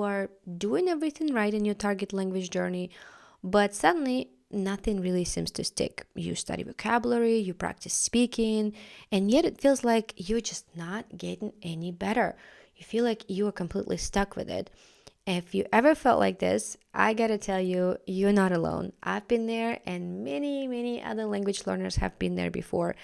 you are doing everything right in your target language journey, but suddenly nothing really seems to stick. You study vocabulary, you practice speaking, and yet it feels like you're just not getting any better. You feel like you are completely stuck with it. If you ever felt like this, I gotta tell you, you're not alone. I've been there, and many, many other language learners have been there before.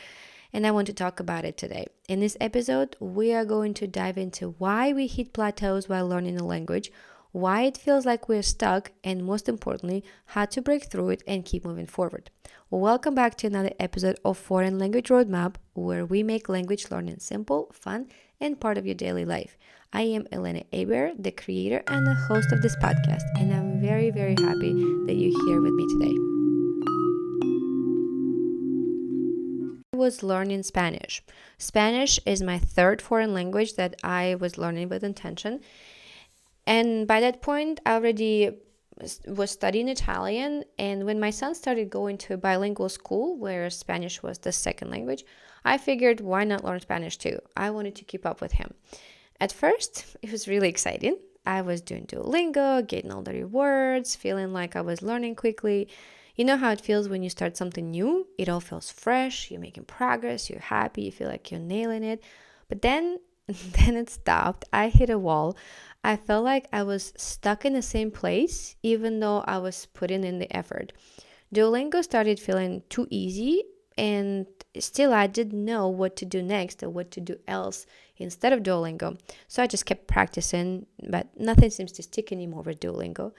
And I want to talk about it today. In this episode, we are going to dive into why we hit plateaus while learning a language, why it feels like we're stuck, and most importantly, how to break through it and keep moving forward. Welcome back to another episode of Foreign Language Roadmap, where we make language learning simple, fun, and part of your daily life. I am Elena Aber, the creator and the host of this podcast, and I'm very, very happy that you're here with me today. I was learning Spanish. Spanish is my third foreign language that I was learning with intention. And by that point, I already was studying Italian. And when my son started going to a bilingual school where Spanish was the second language, I figured why not learn Spanish too? I wanted to keep up with him. At first, it was really exciting. I was doing Duolingo, getting all the rewards, feeling like I was learning quickly. You know how it feels when you start something new? It all feels fresh, you're making progress, you're happy, you feel like you're nailing it. But then it stopped. I hit a wall. I felt like I was stuck in the same place, even though I was putting in the effort. Duolingo started feeling too easy, and still I didn't know what to do next or what to do else instead of Duolingo. So I just kept practicing, but nothing seems to stick anymore with Duolingo.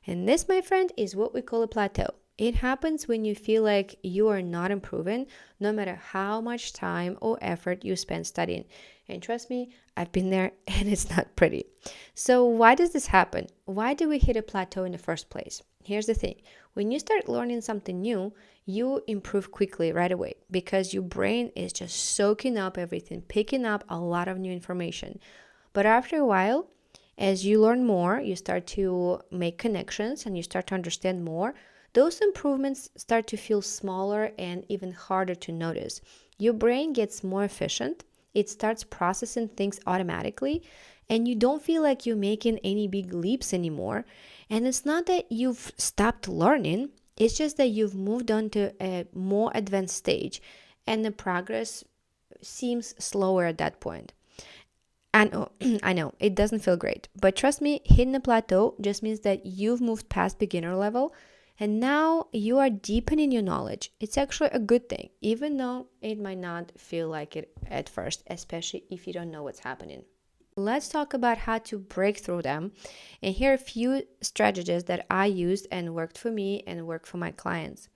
And this, my friend, is what we call a plateau. It happens when you feel like you are not improving, no matter how much time or effort you spend studying. And trust me, I've been there and it's not pretty. So why does this happen? Why do we hit a plateau in the first place? Here's the thing. When you start learning something new, you improve quickly right away because your brain is just soaking up everything, picking up a lot of new information. But after a while, as you learn more, you start to make connections and you start to understand more. Those improvements start to feel smaller and even harder to notice. Your brain gets more efficient. It starts processing things automatically, and you don't feel like you're making any big leaps anymore. And it's not that you've stopped learning, it's just that you've moved on to a more advanced stage, and the progress seems slower at that point. And I know, it doesn't feel great, but trust me, hitting a plateau just means that you've moved past beginner level and now you are deepening your knowledge. It's actually a good thing, even though it might not feel like it at first, especially if you don't know what's happening. Let's talk about how to break through them. And here are a few strategies that I used and worked for me and worked for my clients.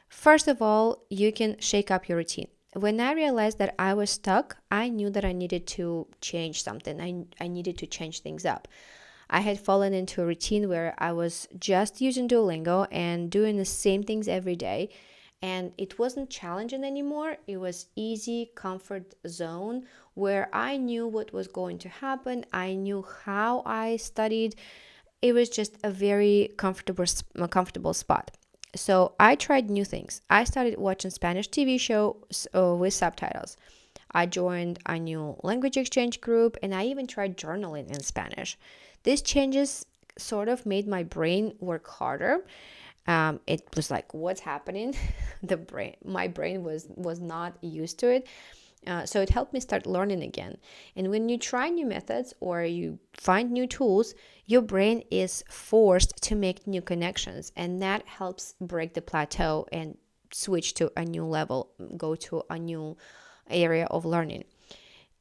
First of all, you can shake up your routine. When I realized that I was stuck, I knew that I needed to change something. I needed to change things up. I had fallen into a routine where I was just using Duolingo and doing the same things every day. And it wasn't challenging anymore. It was easy comfort zone where I knew what was going to happen. I knew how I studied. It was just a very comfortable spot. So I tried new things. I started watching Spanish TV shows with subtitles. I joined a new language exchange group and I even tried journaling in Spanish. These changes sort of made my brain work harder. It was like, what's happening? My brain was not used to it. So it helped me start learning again. And when you try new methods or you find new tools, your brain is forced to make new connections. And that helps break the plateau and switch to a new level, go to a new area of learning.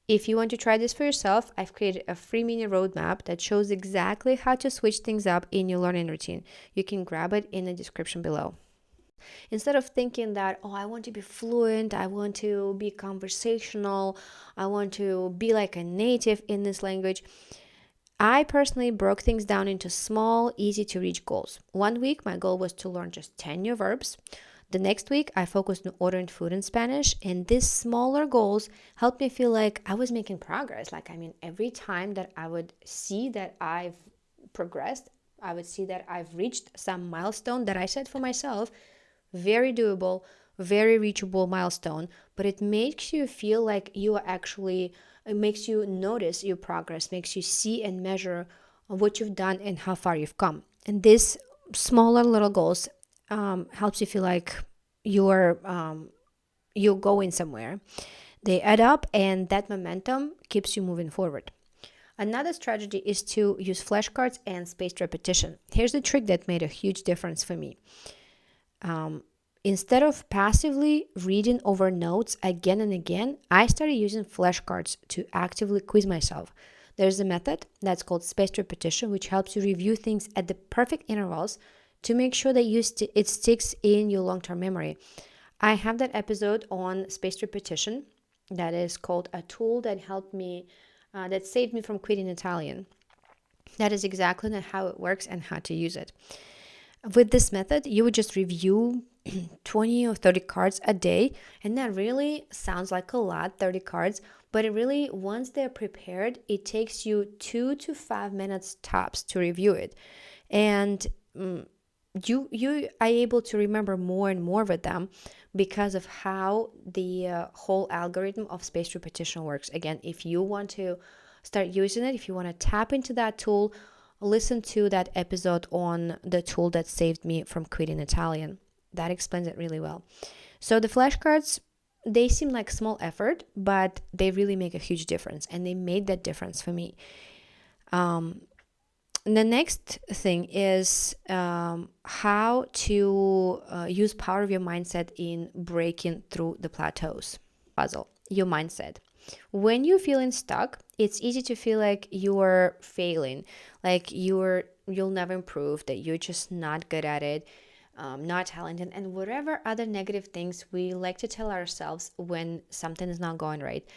If you want to try this for yourself, I've created a free mini roadmap that shows exactly how to switch things up in your learning routine. You can grab it in the description below. Instead of thinking that, oh, I want to be fluent, I want to be conversational, I want to be like a native in this language, I personally broke things down into small, easy to reach goals. 1 week, my goal was to learn just 10 new verbs. The next week, I focused on ordering food in Spanish, and these smaller goals helped me feel like I was making progress. Every time that I would see that I've progressed, I would see that I've reached some milestone that I set for myself, very doable, very reachable milestone, but it makes you feel like you are actually, it makes you notice your progress, makes you see and measure what you've done and how far you've come. And these smaller little goals helps you feel like you're going somewhere. They add up, and that momentum keeps you moving forward. Another strategy is to use flashcards and spaced repetition. Here's the trick that made a huge difference for me. Instead of passively reading over notes again and again, I started using flashcards to actively quiz myself. There's a method that's called spaced repetition, which helps you review things at the perfect intervals to make sure that it sticks in your long-term memory. I have that episode on spaced repetition that is called a tool that helped me, that saved me from quitting Italian. That is exactly how it works and how to use it. With this method, you would just review 20 or 30 cards a day, and that really sounds like a lot, 30 cards, but it really, once they're prepared, it takes you 2 to 5 minutes tops to review it. And you are able to remember more and more with them because of how the whole algorithm of spaced repetition works. Again, if you want to start using it, if you want to tap into that tool, listen to that episode on the tool that saved me from quitting Italian. That explains it really well. So the flashcards, they seem like small effort, but they really make a huge difference, and they made that difference for me. The next thing is how to use power of your mindset in breaking through the plateaus puzzle. Your mindset. When you're feeling stuck, it's easy to feel like you're failing, like you'll never improve, that you're just not good at it, not talented, and whatever other negative things we like to tell ourselves when something is not going right.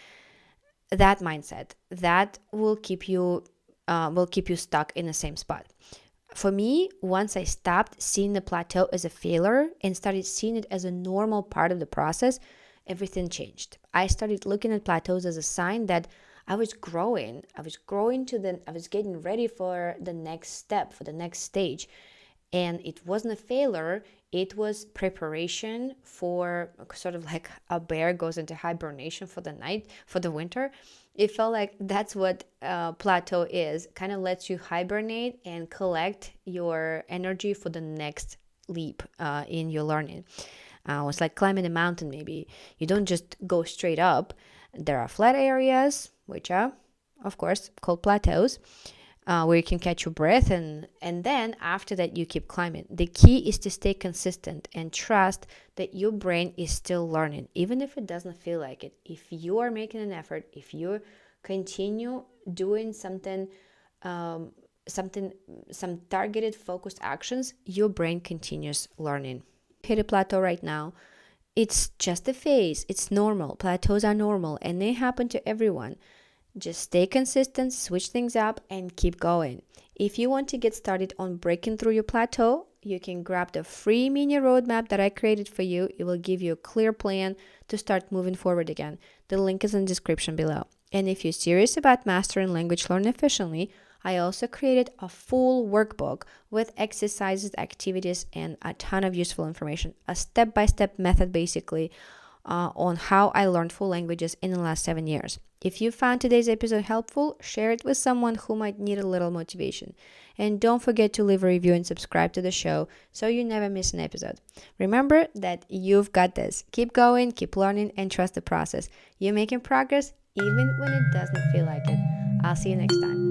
That mindset, that will keep you stuck in the same spot. For me, once I stopped seeing the plateau as a failure and started seeing it as a normal part of the process, everything changed. I started looking at plateaus as a sign that I was growing. I was getting ready for the next step, for the next stage. And it wasn't a failure, it was preparation for, sort of like a bear goes into hibernation for the night, for the winter. It felt like that's what plateau is. Kind of lets you hibernate and collect your energy for the next leap in your learning. It's like climbing a mountain maybe. You don't just go straight up. There are flat areas, which are, of course, called plateaus, where you can catch your breath, and then after that you keep climbing. The key is to stay consistent and trust that your brain is still learning, even if it doesn't feel like it. If you are making an effort, if you continue doing some targeted focused actions, your brain continues learning. Hit a plateau right now. It's just a phase. It's normal. Plateaus are normal and they happen to everyone. Just stay consistent, switch things up, and keep going. If you want to get started on breaking through your plateau, you can grab the free mini roadmap that I created for you. It will give you a clear plan to start moving forward again. The link is in the description below. And if you're serious about mastering language learning efficiently, I also created a full workbook with exercises, activities, and a ton of useful information. A step-by-step method, basically, on how I learned full languages in the last 7 years. If you found today's episode helpful, share it with someone who might need a little motivation. And don't forget to leave a review and subscribe to the show so you never miss an episode. Remember that you've got this. Keep going, keep learning, and trust the process. You're making progress even when it doesn't feel like it. I'll see you next time.